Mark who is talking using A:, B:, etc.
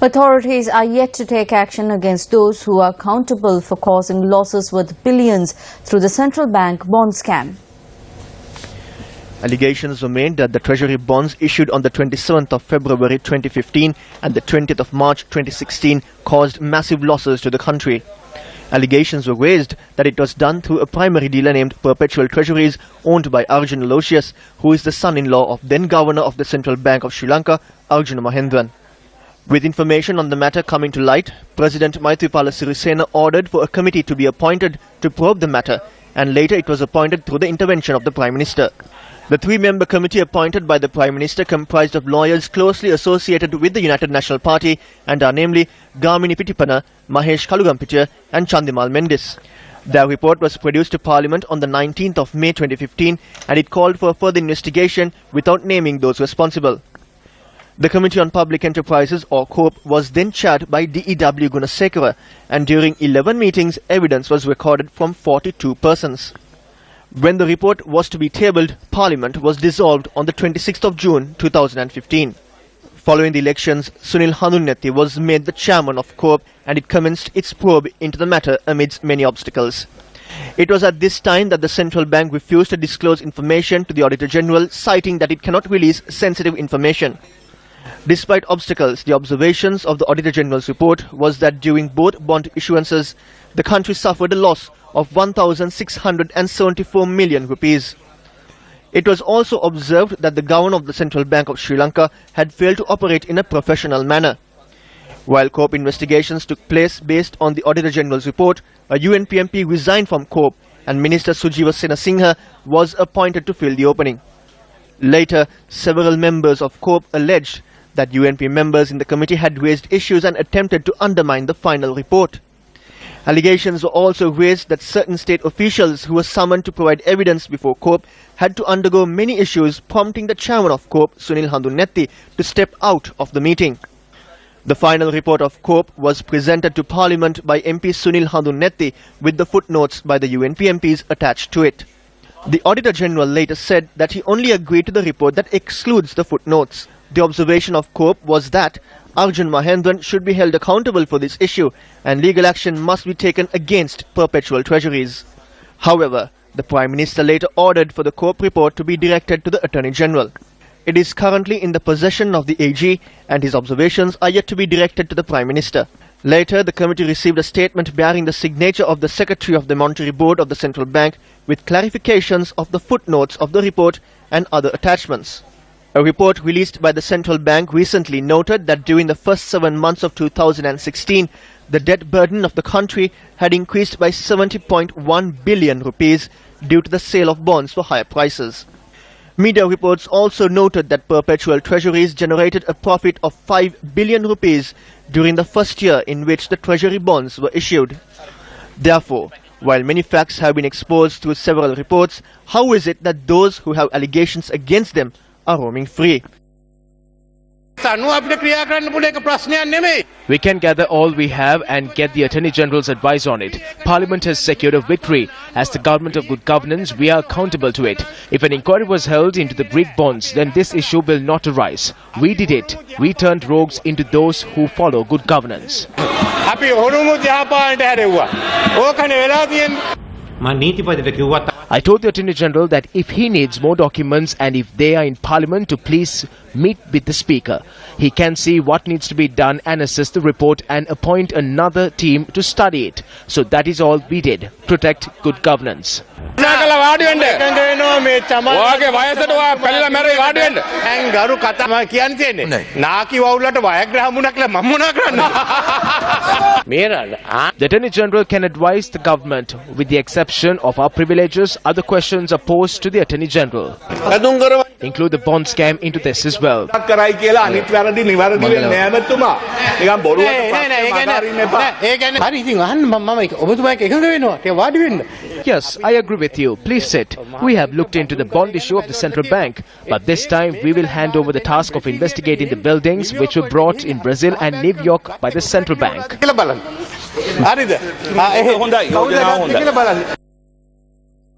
A: Authorities are yet to take action against those who are accountable for causing losses worth billions through the central bank bond scam.
B: Allegations were made that the Treasury bonds issued on the 27th of February 2015 and the 20th of March 2016 caused massive losses to the country. Allegations were raised that it was done through a primary dealer named Perpetual Treasuries owned by Arjun Aloysius, who is the son-in-law of then Governor of the Central Bank of Sri Lanka, Arjuna Mahendran. With information on the matter coming to light, President Maithripala Sirisena ordered for a committee to be appointed to probe the matter, and later it was appointed through the intervention of the Prime Minister. The three-member committee appointed by the Prime Minister comprised of lawyers closely associated with the United National Party and are namely Gamini Pitipana, Mahesh Kalugampitiya and Chandimal Mendis. Their report was produced to Parliament on the 19th of May 2015 and it called for a further investigation without naming those responsible. The Committee on Public Enterprises or COPE was then chaired by D.E.W. Gunasekara, and during 11 meetings evidence was recorded from 42 persons. When the report was to be tabled, Parliament was dissolved on the 26th of June 2015. Following the elections, Sunil Handunethi was made the chairman of COPE and it commenced its probe into the matter amidst many obstacles. It was at this time that the central bank refused to disclose information to the Auditor General, citing that it cannot release sensitive information. Despite obstacles, the observations of the Auditor General's report was that during both bond issuances, the country suffered a loss of 1,674 million rupees. It was also observed that the Governor of the Central Bank of Sri Lanka had failed to operate in a professional manner. While COPE investigations took place based on the Auditor General's report, a UNP MP resigned from COPE and Minister Sujiva Senasinghe was appointed to fill the opening. Later, several members of COPE alleged that UNP members in the committee had raised issues and attempted to undermine the final report. Allegations were also raised that certain state officials who were summoned to provide evidence before COPE had to undergo many issues, prompting the chairman of COPE, Sunil Handunethi, to step out of the meeting. The final report of COPE was presented to Parliament by MP Sunil Handunethi with the footnotes by the UNP MPs attached to it. The Auditor General later said that he only agreed to the report that excludes the footnotes. The observation of COPE was that Arjun Mahendran should be held accountable for this issue and legal action must be taken against Perpetual Treasuries. However, the Prime Minister later ordered for the COPE report to be directed to the Attorney General. It is currently in the possession of the AG and his observations are yet to be directed to the Prime Minister. Later, the committee received a statement bearing the signature of the Secretary of the Monetary Board of the Central Bank with clarifications of the footnotes of the report and other attachments. A report released by the Central Bank recently noted that during the first 7 months of 2016, the debt burden of the country had increased by 70.1 billion rupees due to the sale of bonds for higher prices. Media reports also noted that Perpetual Treasuries generated a profit of 5 billion rupees during the first year in which the Treasury bonds were issued. Therefore, while many facts have been exposed through several reports, how is it that those who have allegations against them are roaming free?
C: We can gather all we have and get the Attorney General's advice on it. Parliament has secured a victory. As the government of good governance, we are accountable to it. If an inquiry was held into the Greek bonds, then this issue will not arise. We did it. We turned rogues into those who follow good governance. I told the Attorney General that if he needs more documents and if they are in Parliament to please meet with the Speaker. He can see what needs to be done and assess the report and appoint another team to study it. So that is all we did. Protect good governance. The Attorney General can advise the government. With the exception of our privileges, other questions are posed to the Attorney General. Include the bond scam into this as well. Yes, I agree with you. Please sit. We have looked into the bond issue of the central bank, but this time we will hand over the task of investigating the buildings which were brought in Brazil and New York by the central bank.